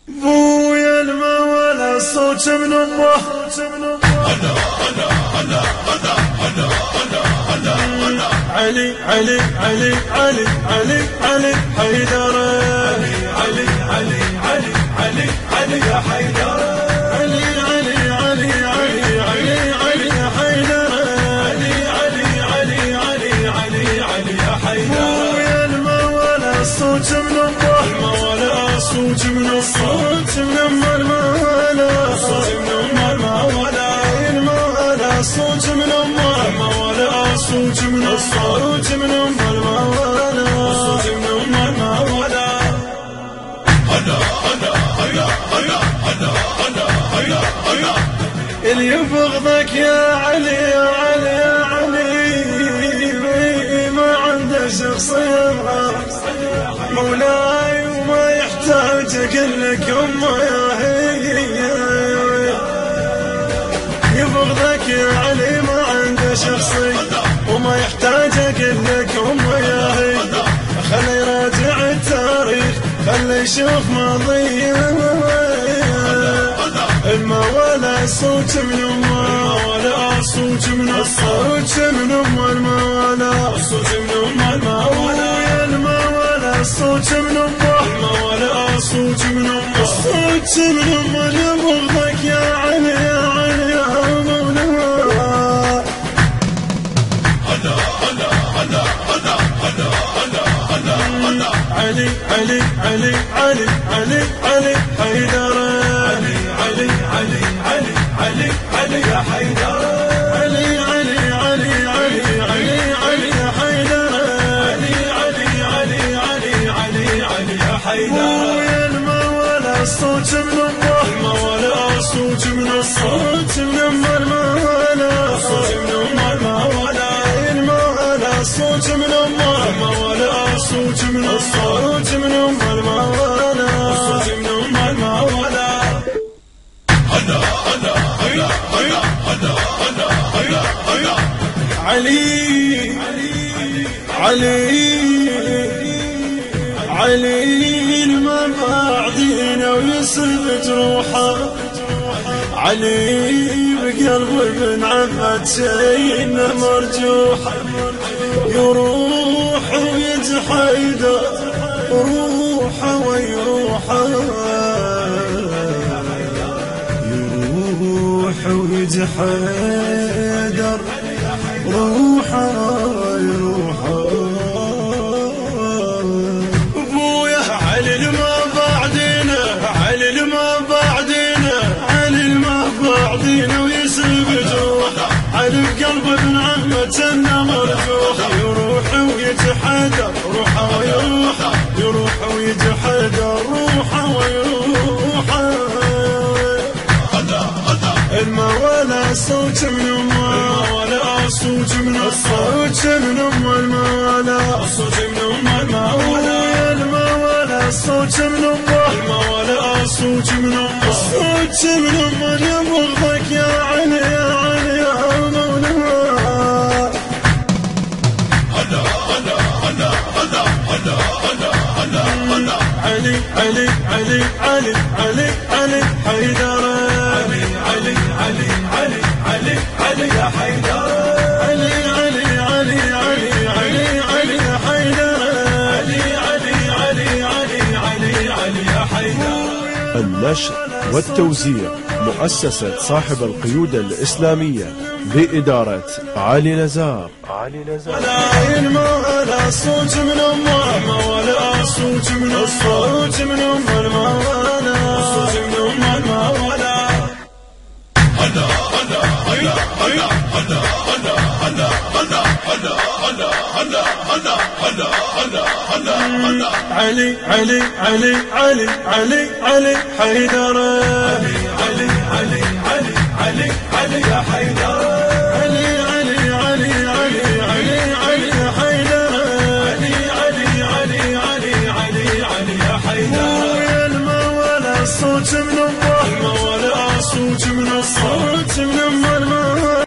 بويا المولى صوت من الله. علي علي علي علي علي علي حيدر. علي علي علي علي علي يا حيدر. علي علي علي علي علي علي يا حيدر. علي علي علي علي علي علي يا حيدر. بويا المولى صوت من الله. المولى صوت من الله. صوت من المولى. صوت من المولى. المولى صوت من الله. المولى صوت من الصوت من المولى. صوت من المولى. هلا هلا هلا هلا هلا هلا هلا هلا. اللي يبغضك يا علي يا علي يا علي ما عنده شخصية مولاي وما يحتاج اقول لك امه يا هي. يبغضك يا علي ما عنده شخصية وما يحتاج اقول لك امه يا هي. خلي يراجع التاريخ خلي يشوف ماضيه. المولى صوت من امه. المولى صوت من الصوت من امه. المولى صوت من امه. المولى المولى صوت من امه. المولى صوت من امه. الصوت من امه. يبغضك يا علي يا علي يا مولاي. هلا هلا هلا هلا هلا هلا هلا هلا. علي علي علي علي علي علي حيدر. علي علي علي علي علي علي يا حيدر. علي علي علي علي علي علي يا حيدر. علي علي علي علي علي علي يا حيدر. ويا المولى صوت من الله. المولى صوت من الصوت من المولى. صوت من المولى. المولى صوت من الله. المولى صوت من الصوت من المولى. صوت من المولى. هلا هلا هلا هلا هلا هلا هلا هلا. علي علي علي ما بعدينا ويسلب جروحه. علي بقلب ابن عمت شينا مرجوحه. يروح ويتحيدر روحه ويروحه. يروح ويتحيدر روحه ويروحه. ابويا علي لما بعدينا. علي لما بعدينا. علي لما بعدينا ويسلب جروحه. علي بقلب ابن عمت شينا مرجوحه. يروح ويتحدى روحه ويروحه. يروح ويتحدى روحه ويروحه. المولى صوت من امه. المولى صوت من الصوت من امه. المولى صوت من امه. المولى المولى صوت من امه. المولى صوت من امه. الصوت من امه. يبغضك يا علي يا علي يا مولاي. علي علي علي علي علي علي حيدر. علي علي علي علي علي علي يا حيدر. علي علي علي علي علي علي يا حيدر. علي علي علي علي علي علي يا حيدر. النشر والتوزيع مؤسسة صاحب القيود الإسلامية بإدارة علي نزار. المولى صوت من امه. المولى صوت من الصوت من امه. المولى صوت من امه. المولى. هلا هلا هلا هلا هلا هلا هلا هلا هلا هلا هلا هلا هلا هلا هلا هلا. علي علي علي علي علي علي حيدر. علي علي علي علي علي علي يا حيدر.